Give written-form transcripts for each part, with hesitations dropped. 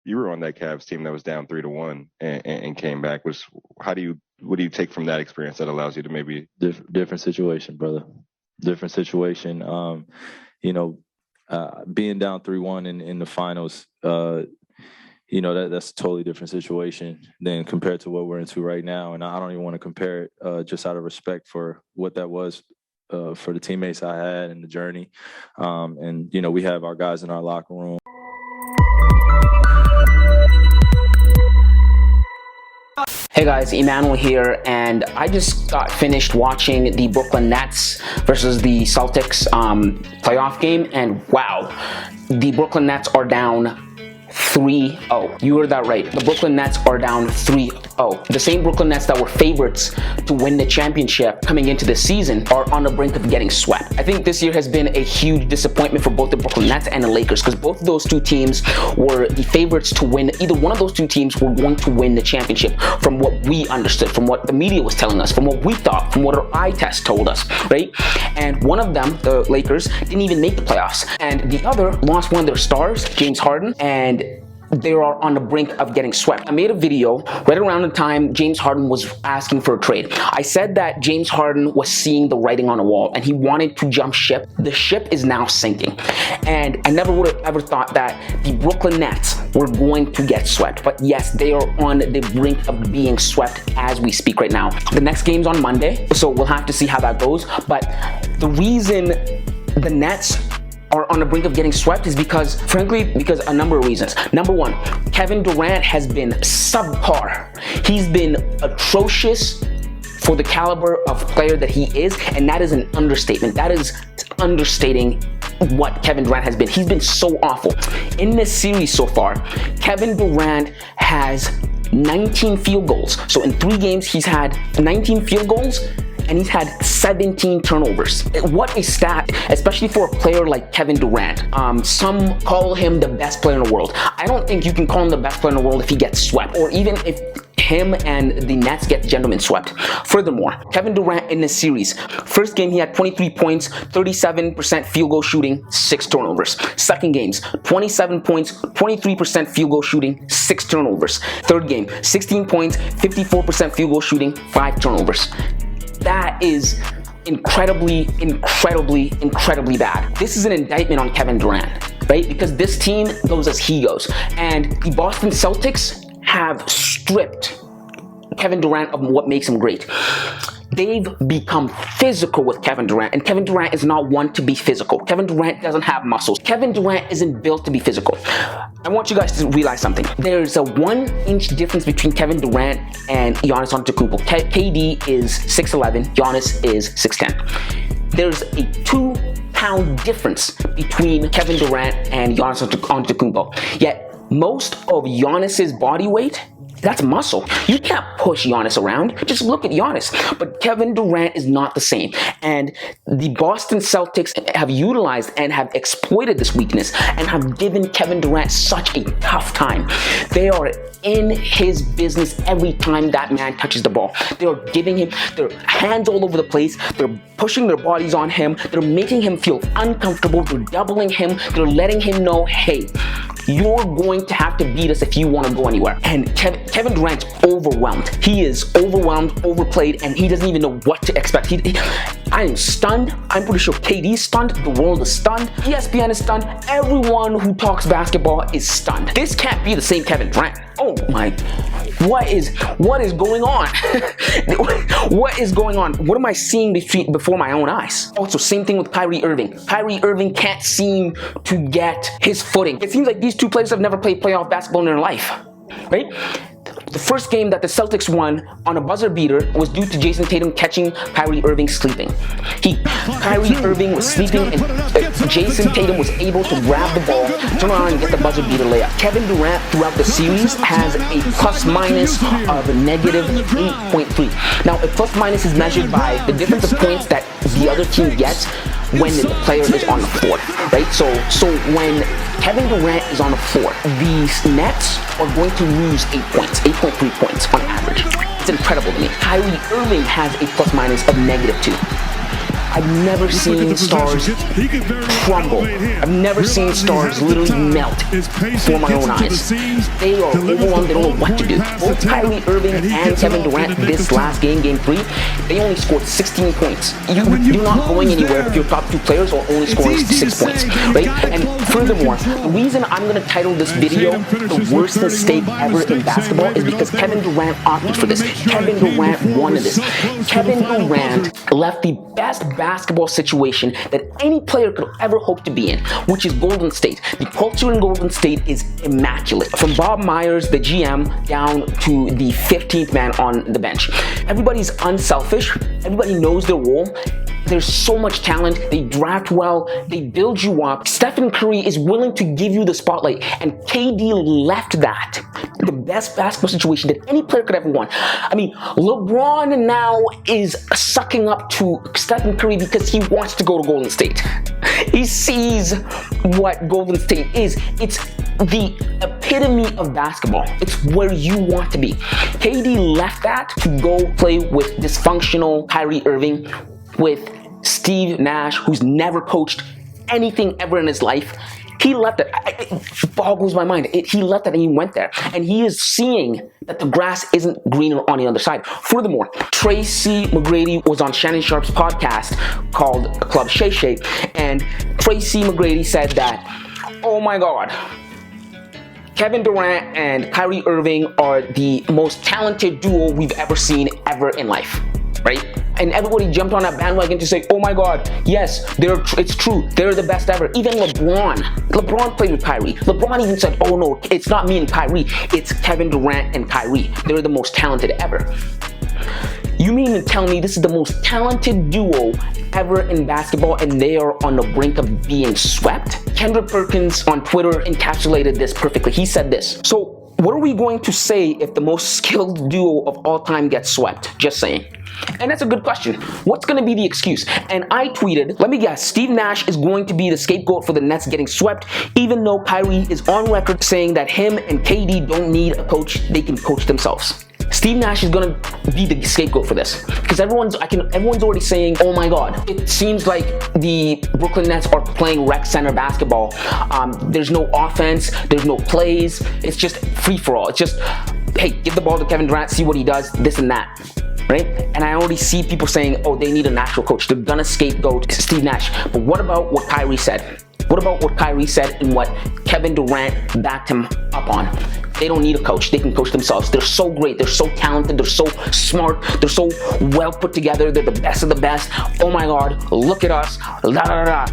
you were on that Cavs team that was down 3-1 and came back. What do you take from that experience that allows you to maybe different situation, brother? Different situation. Being down 3-1 in the finals, that's a totally different situation than compared to what we're into right now. And I don't even want to compare it just out of respect for what that was for the teammates I had and the journey. We have our guys in our locker room. Hey guys, Emmanuel here, and I just got finished watching the Brooklyn Nets versus the Celtics playoff game, and wow, the Brooklyn Nets are down 3-0. You heard that right. The Brooklyn Nets are down 3-0. The same Brooklyn Nets that were favorites to win the championship coming into this season are on the brink of getting swept. I think this year has been a huge disappointment for both the Brooklyn Nets and the Lakers, because both of those two teams were the favorites to win. Either one of those two teams were going to win the championship from what we understood, from what the media was telling us, from what we thought, from what our eye test told us, right? And one of them, the Lakers, didn't even make the playoffs. And the other lost one of their stars, James Harden, and they are on the brink of getting swept. I made a video right around the time James Harden was asking for a trade. I said that James Harden was seeing the writing on the wall and he wanted to jump ship. The ship is now sinking. And I never would have ever thought that the Brooklyn Nets were going to get swept. But yes, they are on the brink of being swept as we speak right now. The next game's on Monday, so we'll have to see how that goes. But the reason the Nets are on the brink of getting swept is because a number of reasons. Number one, Kevin Durant has been subpar. He's been atrocious for the caliber of player that he is, and that is an understatement. That is understating what Kevin Durant has been. He's been so awful. In this series so far, Kevin Durant has 19 field goals. So in 3 games, he's had 19 field goals, and he's had 17 turnovers. What a stat, especially for a player like Kevin Durant. Some call him the best player in the world. I don't think you can call him the best player in the world if he gets swept, or even if him and the Nets get gentlemen swept. Furthermore, Kevin Durant in this series, first game he had 23 points, 37% field goal shooting, 6 turnovers. Second games, 27 points, 23% field goal shooting, 6 turnovers. Third game, 16 points, 54% field goal shooting, 5 turnovers. That is incredibly bad. This is an indictment on Kevin Durant, right? Because this team goes as he goes. And the Boston Celtics have stripped Kevin Durant of what makes him great. They've become physical with Kevin Durant, and Kevin Durant is not one to be physical. Kevin Durant doesn't have muscles. Kevin Durant isn't built to be physical. I want you guys to realize something. There's a 1-inch difference between Kevin Durant and Giannis Antetokounmpo. KD is 6'11", Giannis is 6'10". There's a 2-pound difference between Kevin Durant and Giannis Antetokounmpo. Yet most of Giannis's body weight, that's muscle. You can't push Giannis around. Just look at Giannis. But Kevin Durant is not the same. And the Boston Celtics have utilized and have exploited this weakness and have given Kevin Durant such a tough time. They are in his business every time that man touches the ball. They are giving him their hands all over the place. They're pushing their bodies on him. They're making him feel uncomfortable. They're doubling him. They're letting him know, hey, you're going to have to beat us if you want to go anywhere. And Kevin Durant's overwhelmed. He is overwhelmed, overplayed, and he doesn't even know what to expect. I am stunned. I'm pretty sure KD's stunned. The world is stunned. ESPN is stunned. Everyone who talks basketball is stunned. This can't be the same Kevin Durant. Oh my, what is going on? What is going on? What am I seeing before my own eyes? Also, same thing with Kyrie Irving. Kyrie Irving can't seem to get his footing. It seems like these two players have never played playoff basketball in their life, right? The first game that the Celtics won on a buzzer beater was due to Jayson Tatum catching Kyrie Irving sleeping. Kyrie Irving was sleeping, and Jayson Tatum was able to grab the ball, turn around and get the buzzer beater layup. Kevin Durant throughout the series has a plus-minus of -8.3. Now, a plus-minus is measured by the difference of points that the other team gets when the player is on the floor, right? So when Kevin Durant is on the floor, these Nets are going to lose 8 points, 8.3 points on average. It's incredible to me. Kyrie Irving has a plus-minus of -2. I've never seen stars crumble. I've never seen stars literally melt before my own eyes. They are overwhelmed. They don't know what to do. Both Kyrie Irving and Kevin Durant this last game, game 3, they only scored 16 points. You're not going anywhere if your top 2 players are only scoring 6 points, right? And furthermore, the reason I'm going to title this video the worst mistake ever in basketball is because Kevin Durant opted for this. Kevin Durant wanted this. Kevin Durant left the best basketball situation that any player could ever hope to be in, which is Golden State. The culture in Golden State is immaculate. From Bob Myers, the GM, down to the 15th man on the bench. Everybody's unselfish. Everybody knows their role. There's so much talent. They draft well. They build you up. Stephen Curry is willing to give you the spotlight. And KD left that. The best basketball situation that any player could ever want. I mean, LeBron now is sucking up to Stephen Curry because he wants to go to Golden State. He sees what Golden State is. It's the epitome of basketball. It's where you want to be. KD left that to go play with dysfunctional Kyrie Irving, with Steve Nash, who's never coached anything ever in his life. He left it. It boggles my mind. He left it and he went there. And he is seeing that the grass isn't greener on the other side. Furthermore, Tracy McGrady was on Shannon Sharp's podcast called Club Shay Shay. And Tracy McGrady said that, oh my God, Kevin Durant and Kyrie Irving are the most talented duo we've ever seen ever in life. Right? And everybody jumped on that bandwagon to say, oh my God, yes, it's true. They're the best ever. Even LeBron played with Kyrie. LeBron even said, oh no, it's not me and Kyrie. It's Kevin Durant and Kyrie. They're the most talented ever. You mean to tell me this is the most talented duo ever in basketball and they are on the brink of being swept? Kendrick Perkins on Twitter encapsulated this perfectly. He said this. So what are we going to say if the most skilled duo of all time gets swept? Just saying. And that's a good question. What's going to be the excuse? And I tweeted, let me guess, Steve Nash is going to be the scapegoat for the Nets getting swept, even though Kyrie is on record saying that him and KD don't need a coach, they can coach themselves. Steve Nash is going to be the scapegoat for this because everyone's already saying, oh my God, it seems like the Brooklyn Nets are playing rec center basketball. There's no offense, there's no plays, it's just free for all. It's just, hey, give the ball to Kevin Durant, see what he does, this and that. Right? And I already see people saying, oh, they need a natural coach. They're gonna scapegoat Steve Nash. But what about what Kyrie said? What about what Kyrie said and what Kevin Durant backed him up on? They don't need a coach. They can coach themselves. They're so great. They're so talented. They're so smart. They're so well put together. They're the best of the best. Oh my God, look at us. La, la, la.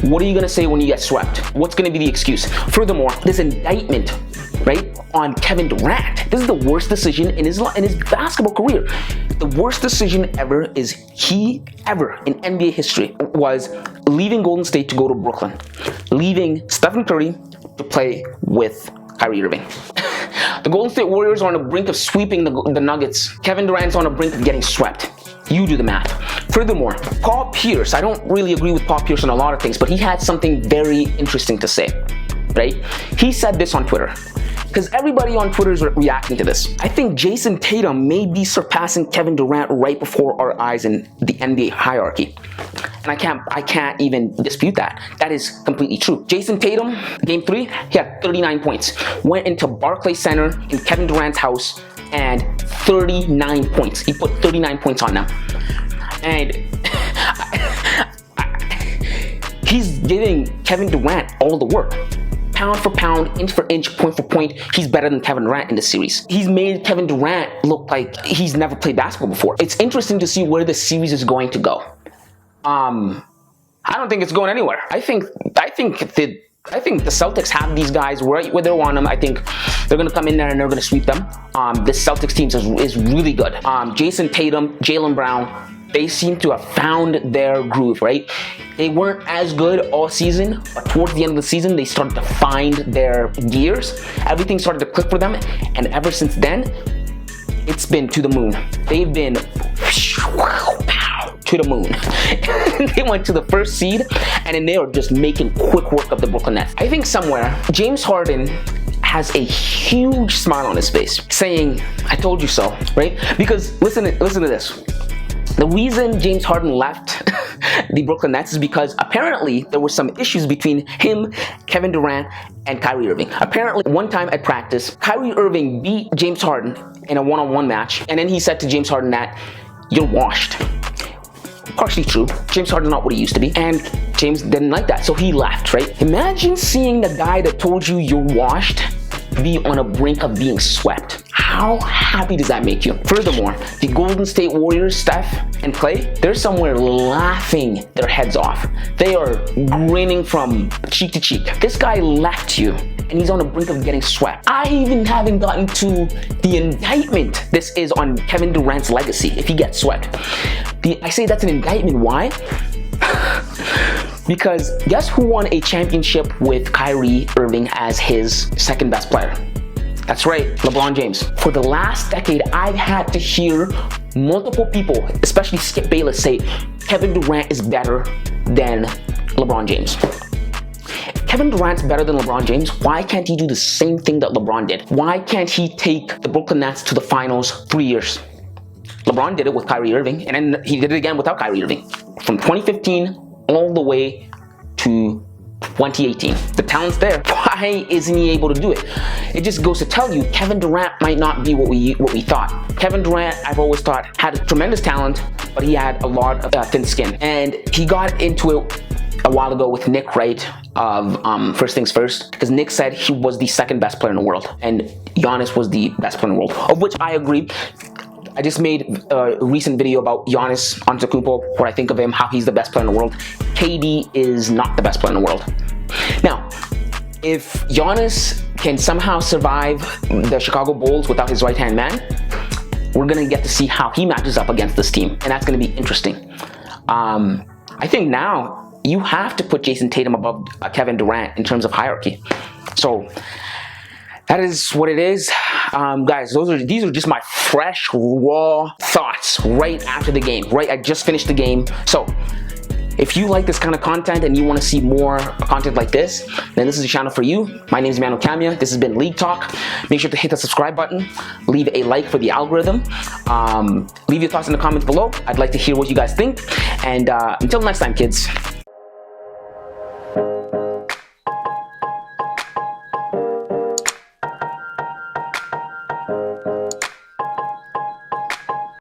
What are you gonna say when you get swept? What's gonna be the excuse? Furthermore, this indictment, right, on Kevin Durant. This is the worst decision in his basketball career. The worst decision ever in NBA history was leaving Golden State to go to Brooklyn, leaving Stephen Curry to play with Kyrie Irving. The Golden State Warriors are on the brink of sweeping the Nuggets. Kevin Durant's on the brink of getting swept. You do the math. Furthermore, Paul Pierce, I don't really agree with Paul Pierce on a lot of things, but he had something very interesting to say, right? He said this on Twitter, because everybody on Twitter is reacting to this. I think Jayson Tatum may be surpassing Kevin Durant right before our eyes in the NBA hierarchy. And I can't even dispute that. That is completely true. Jayson Tatum, game 3, he had 39 points. Went into Barclays Center in Kevin Durant's house and 39 points. He put 39 points on them. And he's giving Kevin Durant all the work. Pound for pound, inch for inch, point for point, he's better than Kevin Durant in this series. He's made Kevin Durant look like he's never played basketball before. It's interesting to see where the series is going to go. I don't think it's going anywhere. I think the Celtics have these guys right where they want them. I think they're going to come in there and they're going to sweep them. This Celtics team is really good. Jayson Tatum, Jaylen Brown, they seem to have found their groove, right? They weren't as good all season, but towards the end of the season, they started to find their gears. Everything started to click for them, and ever since then, it's been to the moon. They've been to the moon. They went to the first seed, and then they are just making quick work of the Brooklyn Nets. I think somewhere, James Harden has a huge smile on his face, saying, I told you so, right? Because listen to this. The reason James Harden left the Brooklyn Nets is because apparently there were some issues between him, Kevin Durant, and Kyrie Irving. Apparently, one time at practice, Kyrie Irving beat James Harden in a one-on-one match, and then he said to James Harden that, "You're washed." Partially true. James Harden's not what he used to be, and James didn't like that, so he left, right? Imagine seeing the guy that told you you're washed be on a brink of being swept. How happy does that make you? Furthermore, the Golden State Warriors, Steph and Clay, they're somewhere laughing their heads off. They are grinning from cheek to cheek. This guy left you, and he's on the brink of getting swept. I even haven't gotten to the indictment this is on Kevin Durant's legacy if he gets swept. I say that's an indictment. Why? Because guess who won a championship with Kyrie Irving as his second best player? That's right, LeBron James. For the last decade, I've had to hear multiple people, especially Skip Bayless, say Kevin Durant is better than LeBron James. If Kevin Durant's better than LeBron James, why can't he do the same thing that LeBron did? Why can't he take the Brooklyn Nets to the finals 3 years? LeBron did it with Kyrie Irving, and then he did it again without Kyrie Irving. From 2015 all the way to 2018. The talent's there. Why isn't he able to do it? It just goes to tell you, Kevin Durant might not be what we thought. Kevin Durant, I've always thought, had tremendous talent, but he had a lot of thin skin. And he got into it a while ago with Nick Wright of First Things First, because Nick said he was the second best player in the world, and Giannis was the best player in the world, of which I agree. I just made a recent video about Giannis Antetokounmpo, what I think of him, how he's the best player in the world. KD is not the best player in the world. Now, if Giannis can somehow survive the Chicago Bulls without his right-hand man, we're going to get to see how he matches up against this team, and that's going to be interesting. I think now you have to put Jayson Tatum above Kevin Durant in terms of hierarchy. So that is what it is. Guys, these are just my fresh, raw thoughts right after the game, right? I just finished the game. So if you like this kind of content and you want to see more content like this, then this is the channel for you. My name is Emmanuel Camia. This has been League Talk. Make sure to hit the subscribe button. Leave a like for the algorithm. Leave your thoughts in the comments below. I'd like to hear what you guys think. And until next time, kids.